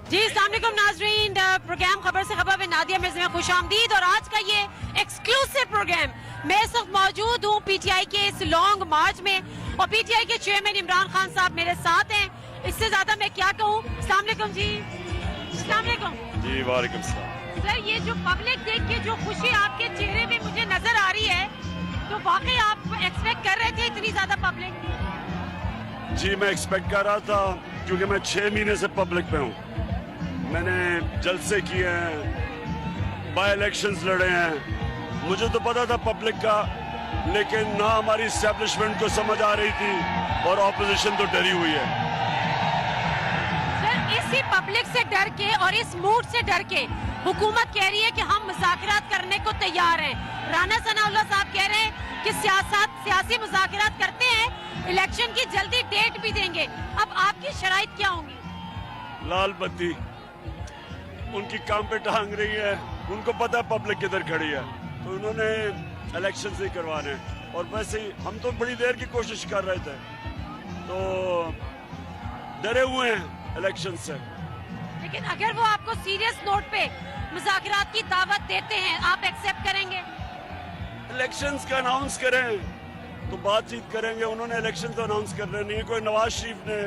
जी अस्सलाम वालेकुम नाजरीन, प्रोग्राम खबर से खबर में नादिया मिर्ज़ा में खुश आमदीद। और आज का ये एक्सक्लूसिव प्रोग्राम, मैं इस वक्त मौजूद हूँ पीटीआई के इस लॉन्ग मार्च में और पीटीआई के चेयरमैन इमरान खान साहब मेरे साथ हैं। इससे ज्यादा मैं क्या कहूँ। अस्सलाम वालेकुम जी। अस्सलाम वालेकुम जी। वालेकुम सलाम। सर, ये जो पब्लिक देख के जो खुशी आपके चेहरे में मुझे नजर आ रही है, तो वाकई आप एक्सपेक्ट कर रहे थे इतनी ज्यादा पब्लिक? जी मैं एक्सपेक्ट कर रहा था, क्योंकि मैं 6 महीने से पब्लिक में हूँ। मैंने जलसे किए हैं, बाई इलेक्शंस लड़े हैं, मुझे तो पता था पब्लिक का, लेकिन ना हमारी एस्टेब्लिशमेंट को समझ आ रही थी और ऑपोजिशन तो डरी हुई है। सर, इसी पब्लिक से डर के और इस मूड से डर के हुकूमत कह रही है कि हम मुज़ाकरात करने को तैयार हैं। राना सनाउल्लाह साहब कह रहे हैं कि सियासी मुज़ाकरात करते हैं, इलेक्शन की जल्दी डेट भी देंगे। अब आपकी शराइत क्या होंगी? लाल बत्ती उनकी काम पे टांग रही है, उनको पता है पब्लिक किधर खड़ी है, तो उन्होंने इलेक्शन ही करवाने हैं। और वैसे ही हम तो बड़ी देर की कोशिश कर रहे थे, तो डरे हुए हैं इलेक्शन से। लेकिन अगर वो आपको सीरियस नोट पे मुज़ाकरात की दावत देते हैं, आप एक्सेप्ट करेंगे? इलेक्शंस का अनाउंस करें तो बातचीत करेंगे। उन्होंने इलेक्शन तो अनाउंस कर रहे नहीं है, कोई नवाज शरीफ ने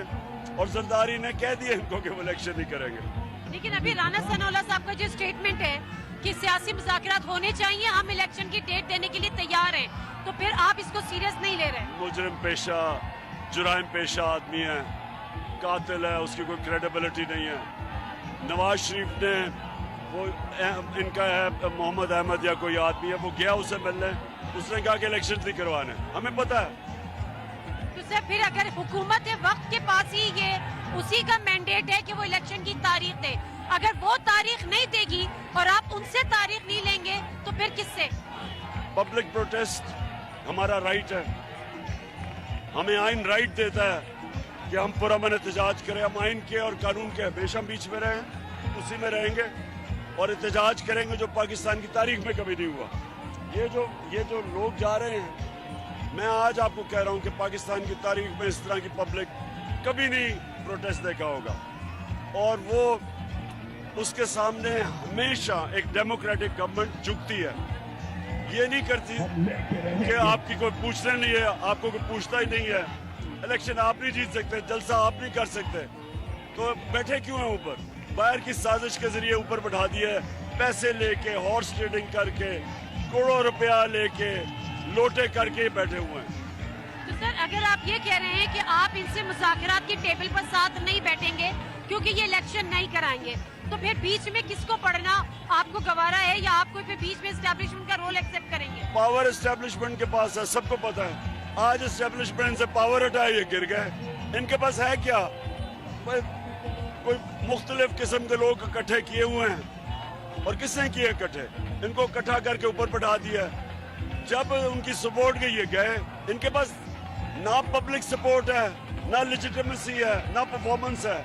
और जरदारी ने कह दिया इनको कि वो इलेक्शन ही करेंगे। लेकिन अभी राना सनाउल्लाह साहब का जो स्टेटमेंट है कि सियासी मुज़ाकरात होने चाहिए, हम इलेक्शन की डेट देने के लिए तैयार हैं, तो फिर आप इसको सीरियस नहीं ले रहे? मुजरिम पेशा, जुराइम पेशा आदमी है, कातिल है, उसकी कोई क्रेडिबिलिटी नहीं है। नवाज शरीफ ने वो इनका है मोहम्मद अहमद या कोई आदमी है, वो गया उसे मिलने, उसने कहा कि इलेक्शन नहीं करवाने, हमें पता है। तो सर, फिर अगर हुकूमत वक्त के पास ही ये उसी का मैंडेट है कि वो इलेक्शन की तारीख दे, अगर वो तारीख नहीं देगी और आप उनसे तारीख नहीं लेंगे, तो फिर किससे? पब्लिक प्रोटेस्ट हमारा राइट है, हमें आइन राइट देता है कि हम पुरअमन एहतजाज करें। हम आइन के और कानून के हमेशा बीच में रहें, उसी में रहेंगे और एहतजाज करेंगे जो पाकिस्तान की तारीख में कभी नहीं हुआ। ये जो लोग जा रहे हैं, मैं आज आपको कह रहा हूं कि पाकिस्तान की तारीख में इस तरह की पब्लिक कभी नहीं प्रोटेस्ट देखा होगा, और वो उसके सामने हमेशा एक डेमोक्रेटिक गवर्नमेंट झुकती है। ये नहीं करती कि आपकी कोई पूछने नहीं है, आपको कोई पूछता ही नहीं है, इलेक्शन आप नहीं जीत सकते, जलसा आप नहीं कर सकते, तो बैठे क्यों हैं ऊपर? बाहर की साजिश के जरिए ऊपर बैठा दिए, पैसे लेके, हॉर्स ट्रेडिंग करके, करोड़ों रुपया लेके, लोटे करके बैठे हुए हैं। तो सर, अगर आप ये कह रहे हैं कि आप इनसे मुज़ाकरात की टेबल पर साथ नहीं बैठेंगे क्योंकि ये इलेक्शन नहीं कराएंगे, तो फिर बीच में किसको पढ़ना आपको गवारा है, या आप कोई फिर बीच में एस्टेब्लिशमेंट का रोल एक्सेप्ट करेंगे? पावर एस्टेब्लिशमेंट के पास है, सबको पता है। आज एस्टेब्लिशमेंट से पावर हटाए, ये गिर गए। इनके पास है क्या? कोई मुख्तलिफ किस्म के लोग इकट्ठे किए हुए हैं, और किसने किए इकट्ठे? इनको इकट्ठा करके ऊपर बैठा दिया। जब उनकी सपोर्ट गई, ये गए। इनके पास ना पब्लिक सपोर्ट है, ना लेजिटिमेसी है, ना परफॉर्मेंस है,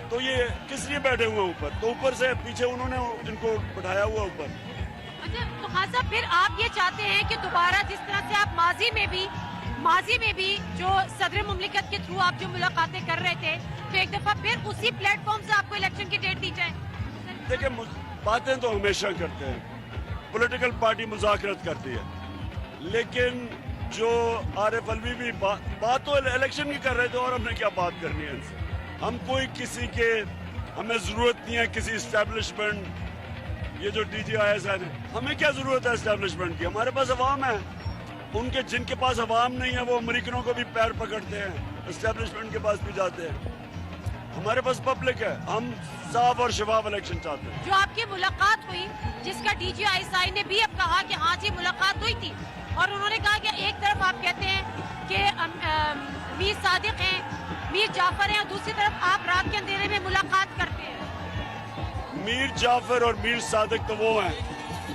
तो ये किस लिए बैठे हुए ऊपर? तो ऊपर से पीछे उन्होंने इनको बैठाया हुआ ऊपर। अच्छा, तो हाँ साहब, फिर आप ये चाहते हैं कि दोबारा जिस तरह से आप माजी में भी जो सदर मुमलिकत के थ्रू आप जो मुलाकातें कर रहे थे, तो एक दफा फिर उसी प्लेटफॉर्म से आपको इलेक्शन की डेट दी जाए? देखिए, बातें तो हमेशा करते हैं, पॉलिटिकल पार्टी मुज़ाकरत करती है, लेकिन जो आरिफ अलवी भी बात तो इलेक्शन की कर रहे थे, और हमने क्या बात करनी है इनसे? हम कोई किसी के, हमें जरूरत नहीं है किसी एस्टेब्लिशमेंट, ये जो DGIS है, हमें क्या जरूरत है एस्टेब्लिशमेंट की? हमारे पास अवाम है, उनके जिनके पास अवाम नहीं है वो अमेरिकनों को भी पैर पकड़ते हैं, एस्टेब्लिशमेंट के पास भी जाते हैं। हमारे पास पब्लिक है, हम साफ और शफाफ इलेक्शन चाहते हैं। जो आपकी मुलाकात हुई, जिसका DGISI ने भी अब कहा कि हाँ जी मुलाकात हुई थी, और उन्होंने कहा कि एक तरफ आप कहते हैं कि मीर सादिक हैं, मीर जाफर हैं, और दूसरी तरफ आप रात के अंधेरे में मुलाकात करते हैं। मीर जाफर और मीर सादिक तो वो हैं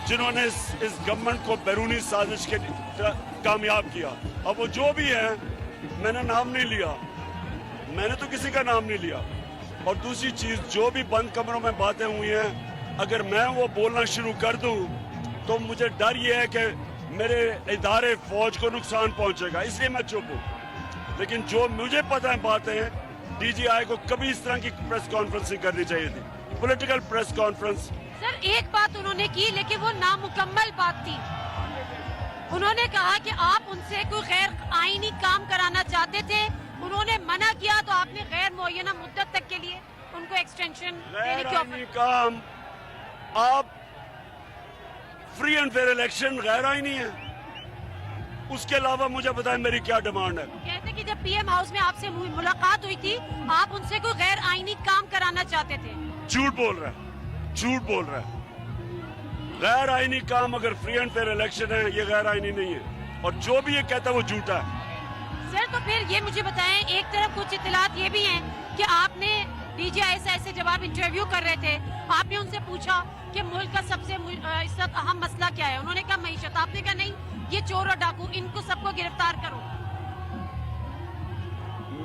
जिन्होंने इस गवर्नमेंट को बैरूनी साजिश के कामयाब किया। अब वो जो भी हैं, मैंने नाम नहीं लिया, मैंने तो किसी का नाम नहीं लिया। और दूसरी चीज, जो भी बंद कमरों में बातें हुई हैं, अगर मैं वो बोलना शुरू कर दूं तो मुझे डर ये है कि मेरे इदारे फौज को नुकसान पहुंचेगा, इसलिए मैं चुप हूं। लेकिन जो मुझे पता है बातें, DGI को कभी इस तरह की प्रेस कॉन्फ्रेंस नहीं करनी चाहिए थी, पॉलिटिकल प्रेस कॉन्फ्रेंस। सर एक बात उन्होंने की लेकिन वो नामुकम्मल बात थी। उन्होंने कहा कि आप उनसे कोई गैर आईनी काम कराना चाहते थे, उन्होंने मना किया तो आपने गैर मुअय्यना मुद्दत तक के लिए उनको एक्सटेंशन देने गैर की आईनी ऑफर। काम, आप फ्री एंड फेयर इलेक्शन गैर आईनी है, उसके अलावा मुझे बताएं मेरी क्या डिमांड है। कहते कि जब PM हाउस में आपसे मुलाकात हुई थी आप उनसे कोई गैर आईनी काम कराना चाहते थे। झूठ बोल रहा है, झूठ बोल रहा है। गैर आईनी काम अगर फ्री एंड फेयर इलेक्शन है, ये गैर आईनी नहीं है, और जो भी ये कहता है वो झूठा है। सर तो फिर ये मुझे बताएं, एक तरफ कुछ इत्तलात ये भी हैं कि आपने DGI से जब आप इंटरव्यू कर रहे थे आपने उनसे पूछा कि मुल्क का सबसे इस वक्त अहम मसला क्या है, उन्होंने कहा मईशत, आपने कहा नहीं ये चोर और डाकू, इनको सबको गिरफ्तार करो।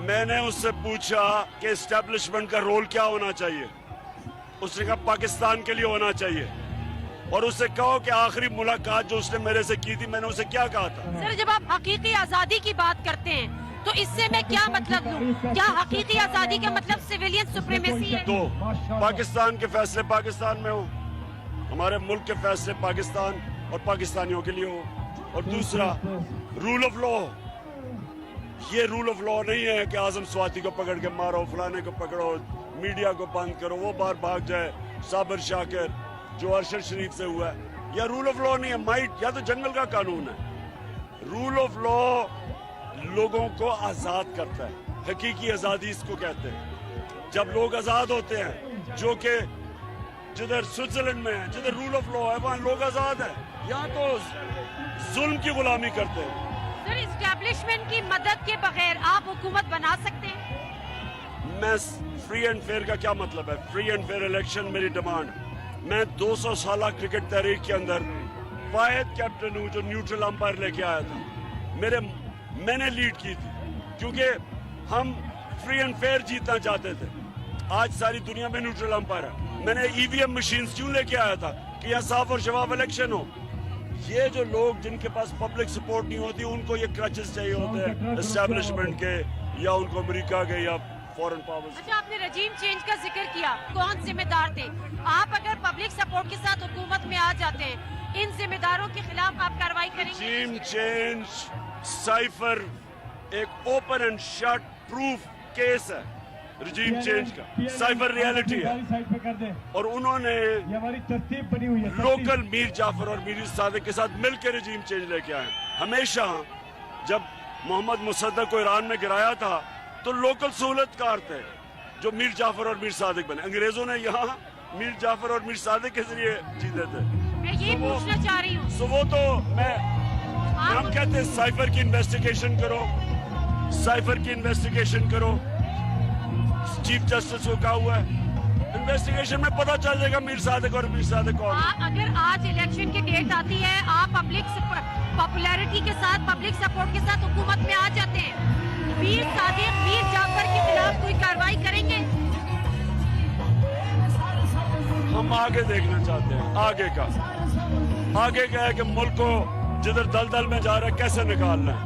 मैंने उससे पूछा कि एस्टेब्लिशमेंट का रोल क्या होना चाहिए, उसने कहा पाकिस्तान के लिए होना चाहिए, और उससे कहो कि आखिरी मुलाकात जो उसने मेरे से की थी मैंने उसे क्या कहा था। सर जब आप हकीकी आजादी की बात करते हैं तो इससे मैं क्या मतलब लूं? क्या हकीकी आजादी का मतलब सिविलियन सुप्रीमेसी है? दो, पाकिस्तान के फैसले पाकिस्तान में हो, हमारे मुल्क के फैसले पाकिस्तान और पाकिस्तानियों के लिए हो, और दूसरा रूल ऑफ लॉ। ये रूल ऑफ लॉ नहीं है कि आजम स्वाति को पकड़ के मारो, फलाने को पकड़ो, मीडिया को बंद करो, वो बाहर भाग जाए, साबिर शाकिर जो अरशद शरीफ से हुआ है। या रूल ऑफ लॉ नहीं है, माइट या तो जंगल का कानून है। रूल ऑफ लॉ लोगों को आजाद करता है, हकीकी आजादी इसको कहते हैं। जब लोग आजाद होते हैं, जो कि जिधर स्विट्जरलैंड में है, जिधर रूल ऑफ लॉ है वहाँ लोग आजाद है, यहाँ तो जुल्म की गुलामी करते हैं। सर इस्टेब्लिशमेंट की मदद के बगैर आप हुकूमत बना सकते हैं? मैं फ्री एंड फेयर का क्या मतलब है? फ्री एंड फेयर इलेक्शन मेरी डिमांड। मैं 200 साल क्रिकेट तहरीक के अंदर वाहिद कैप्टन हूँ जो न्यूट्रल अंपायर लेके आया था। मैंने लीड की थी क्योंकि हम फ्री एंड फेयर जीतना चाहते थे। आज सारी दुनिया में न्यूट्रल अंपायर है। मैंने EVM मशीन्स क्यों लेके आया था कि यहाँ साफ और शफाफ इलेक्शन हो। ये जो लोग जिनके पास पब्लिक सपोर्ट नहीं होती उनको ये क्रचेस चाहिए होते हैं एस्टेब्लिशमेंट के, या उनको अमेरिका के या फॉरेन पावर्स। अच्छा आपने रजीम चेंज का जिक्र किया, कौन जिम्मेदार थे? आप अगर पब्लिक सपोर्ट के साथ हुकूमत में आ जाते हैं, इन जिम्मेदारों के खिलाफ आप कार्रवाई करेंगे? रजीम चेंज साइफर एक open and shut proof case है। रजीम चेंज का साइफर रियलिटी है, और उन्होंने लोकल मीर जाफर और मीर सादिक के साथ मिलकर रजीम चेंज लेके आए। हमेशा जब मोहम्मद मुसद्दक को ईरान में गिराया था तो लोकल सहूलतकार थे जो मीर जाफर और मीर सादिक बने। अंग्रेजों ने यहाँ मीर जाफर और मीर सादिक के जरिए जीते थे। मैं ये पूछना चाह रही हूँ, वो तो हम कहते हैं साइफर की इन्वेस्टिगेशन करो, साइफर की इन्वेस्टिगेशन करो। चीफ जस्टिस को कहा हुआ है, इन्वेस्टिगेशन में पता चल जाएगा मीर सादिक और मीर सादिक कौन। अगर आज इलेक्शन की डेट आती है, आप पब्लिक पॉपुलैरिटी के साथ, पब्लिक सपोर्ट के साथ हुकूमत में आ जाते हैं, मीर सादिक, मीर जाफर के खिलाफ कोई कार्रवाई करेंगे? हम आगे देखना चाहते हैं, आगे का है कि मुल्क को जिधर दलदल में जा रहा है कैसे निकालना है।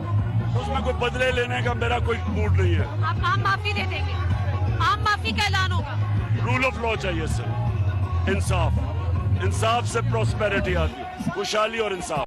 उसमें कोई बदले लेने का मेरा कोई मूड नहीं है। आप आम माफी दे देंगे? आम माफी का ऐलान होगा? रूल ऑफ लॉ चाहिए सर, इंसाफ से प्रॉस्पेरिटी आती है, खुशहाली और इंसाफ।